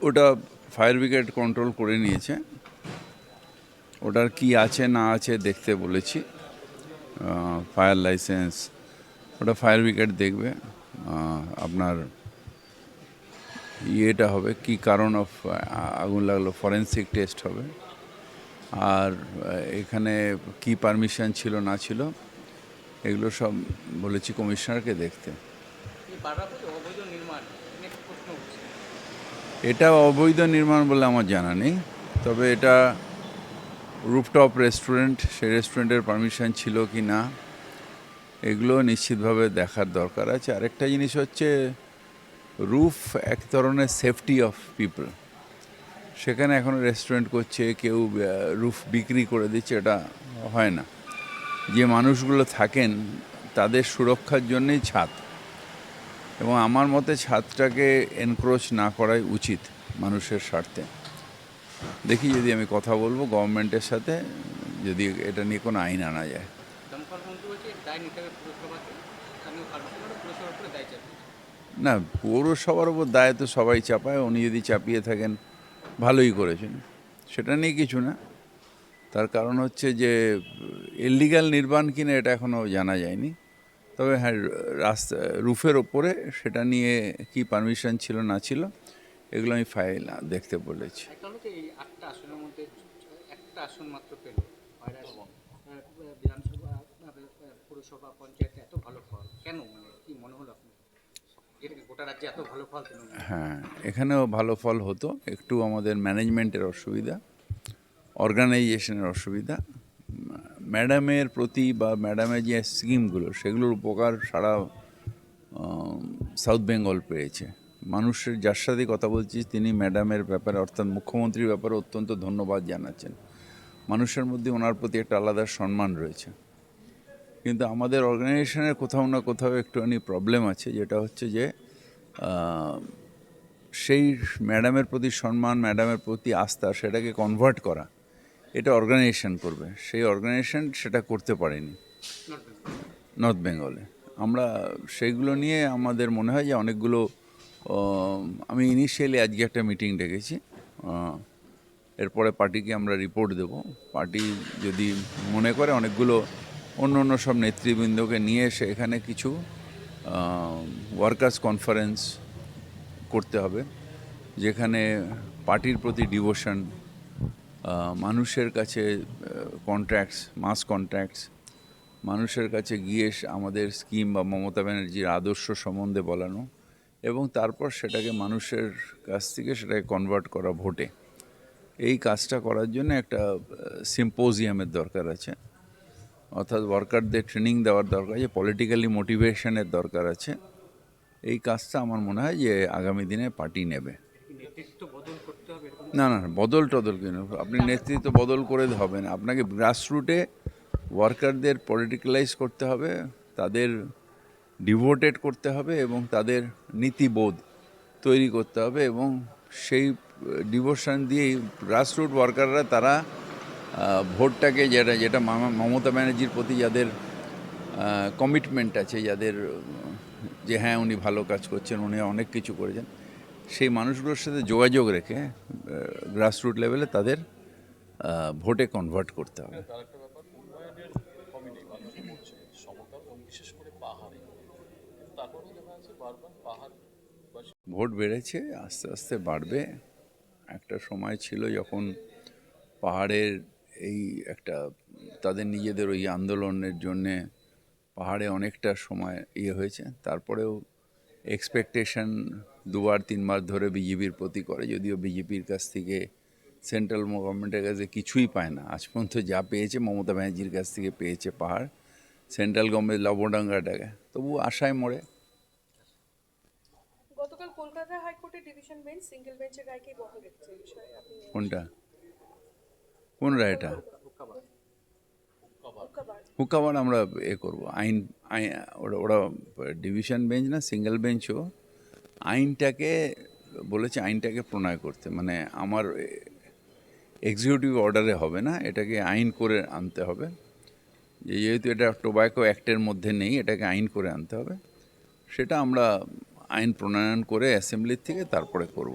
ওটা fire brigade control করে নিয়েছে। ওটার কি আছে না আছে দেখতে বলেছি, ফায়ার লাইসেন্স ওটা ফায়ার ব্রিগেড দেখবে। আপনার ইয়েটা হবে কি কারণ অফ আগুন লাগলো, ফরেন্সিক টেস্ট হবে। আর এখানে কি পারমিশন ছিল না ছিল এগুলো সব বলেছি কমিশনারকে দেখতে। এটা অবৈধ নির্মাণ বলে আমার জানা নেই, তবে এটা রুফটপ রেস্টুরেন্ট, সেই রেস্টুরেন্টের পারমিশন ছিল কি না এগুলো নিশ্চিতভাবে দেখার দরকার আছে। আরেকটা জিনিস হচ্ছে রুফ এক ধরনের সেফটি অফ পিপল, সেখানে এখনও রেস্টুরেন্ট করছে, কেউ রুফ বিক্রি করে দিচ্ছে, এটা হয় না। যে মানুষগুলো থাকেন তাদের সুরক্ষার জন্যই ছাদ, এবং আমার মতে ছাদটাকে এনক্রোচ না করাই উচিত মানুষের স্বার্থে। দেখি যদি আমি কথা বলবো গভর্নমেন্টের সাথে, যদি এটা নিয়ে কোনো আইন আনা যায়। না, পৌরসভার ওপর দায় তো সবাই চাপায়, উনি যদি চাপিয়ে থাকেন ভালোই করেছেন, সেটা নিয়ে কিছু না। তার কারণ হচ্ছে যে ইলিগাল নির্মাণ কিনা এটা এখনও জানা যায়নি। তবে হ্যাঁ, রাস্তা রুফের ওপরে সেটা নিয়ে কি পারমিশন ছিল না ছিল এগুলো আমি ফাইল দেখতে বলেছি। পৌরসভা পঞ্চায়েতে এত ভালো ফল কেন, মানে কি মনে হলো আপনার, যেটা গোটা রাজ্যে এত ভালো ফল কেন? হ্যাঁ, এখানেও ভালো ফল হতো, একটু আমাদের ম্যানেজমেন্টের অসুবিধা, অর্গানাইজেশনের অসুবিধা। ম্যাডামের প্রতি বা ম্যাডামের যে স্কিমগুলো সেগুলোর উপকার সারা সাউথ বেঙ্গল পেয়েছে। মানুষের যার সাথে কথা বলছি তিনি ম্যাডামের ব্যাপারে অর্থাৎ মুখ্যমন্ত্রীর ব্যাপারে অত্যন্ত ধন্যবাদ জানাচ্ছেন। মানুষের মধ্যে ওনার প্রতি একটা আলাদা সম্মান রয়েছে। কিন্তু আমাদের অর্গানাইজেশনের কোথাও না কোথাও একটুখানি প্রবলেম আছে, যেটা হচ্ছে যে সেই ম্যাডামের প্রতি সম্মান, ম্যাডামের প্রতি আস্থা, সেটাকে কনভার্ট করা এটা অর্গানাইজেশন করবে, সেই অর্গানাইজেশন সেটা করতে পারেনি নর্থ বেঙ্গলে। আমরা সেইগুলো নিয়ে আমাদের মনে হয় যে অনেকগুলো, আমি ইনিশিয়ালি আজকে একটা মিটিং ডেকেছি, এরপরে পার্টিকে আমরা রিপোর্ট দেব। পার্টি যদি মনে করে অনেকগুলো অন্য অন্য সব নেতৃবৃন্দকে নিয়ে এসে এখানে কিছু ওয়ার্কার্স কনফারেন্স করতে হবে, যেখানে পার্টির প্রতি ডিভোশন, মানুষের কাছে কন্ট্রাক্টস, মাস কন্ট্রাক্টস, মানুষের কাছে গিয়ে আমাদের স্কিম বা মমতা ব্যানার্জির আদর্শ সম্বন্ধে বলানো, এবং তারপর সেটাকে মানুষের কাছ থেকে সেটাকে কনভার্ট করা ভোটে। এই কাজটা করার জন্য একটা সিম্পোজিয়ামের দরকার আছে, অর্থাৎ ওয়ার্কারদের ট্রেনিং দেওয়ার দরকার আছে, পলিটিক্যালি মোটিভেশনের দরকার আছে। এই কাজটা আমার মনে হয় যে আগামী দিনে পার্টি নেবে। না না, বদল টদল কেন, আপনি নেতৃত্ব বদল করে হবে না, আপনাকে গ্রাসরুটে ওয়ার্কারদের পলিটিক্যালাইজ করতে হবে, তাদের ডিভোটেড করতে হবে এবং তাদের নীতিবোধ তৈরি করতে হবে, এবং সেই ডিভোশন দিয়েই গ্রাসরুট ওয়ার্কাররা তারা ভোটটাকে, যেটা যেটা মমতা ব্যানার্জির প্রতি যাদের কমিটমেন্ট আছে, যাদের যে হ্যাঁ উনি ভালো কাজ করছেন, উনি অনেক কিছু করেছেন, সেই মানুষগুলোর সাথে যোগাযোগ রেখে গ্রাসরুট লেভেলে তাদের ভোটে কনভার্ট করতে হবে। ভোট বেড়েছে, আস্তে আস্তে বাড়বে। একটা সময় ছিল যখন পাহাড়ের এই একটা তাদের নিজেদের ওই আন্দোলনের জন্যে পাহাড়ে অনেকটা সময় হয়েছে, তারপরেও এক্সপেকটেশন দুবার তিনবার ধরে বিজেপির প্রতি করে, যদিও বিজেপির কাছ থেকে সেন্ট্রাল গভর্নমেন্টের কাছে কিছুই পায় না আজ পর্যন্ত। যা পেয়েছে মমতা ব্যানার্জির কাছ থেকে পেয়েছে পাহাড়, সেন্ট্রাল গভর্নমেন্ট লবডাঙ্গাটাকে, তবু আশায় মরে। গতকাল কলকাতা হাইকোর্টের ডিভিশন বেঞ্চ সিঙ্গেল বেঞ্চের রায়কে বহাল রেখেছে, এই বিষয়ে আপনি কোনটা, কোন রায়টা? হুক্কাবার। হুকাবার আমরা করব, আইন ওরা ডিভিশন বেঞ্চ না, সিঙ্গেল বেঞ্চও আইনটাকে বলেছে, আইনটাকে প্রণয় করতে, মানে আমার এক্সিকিউটিভ অর্ডারে হবে না, এটাকে আইন করে আনতে হবে। যেহেতু এটা টোব্যাকো অ্যাক্টের মধ্যে নেই, এটাকে আইন করে আনতে হবে। সেটা আমরা আইন প্রণয়ন করে অ্যাসেম্বলির থেকে তারপরে করব।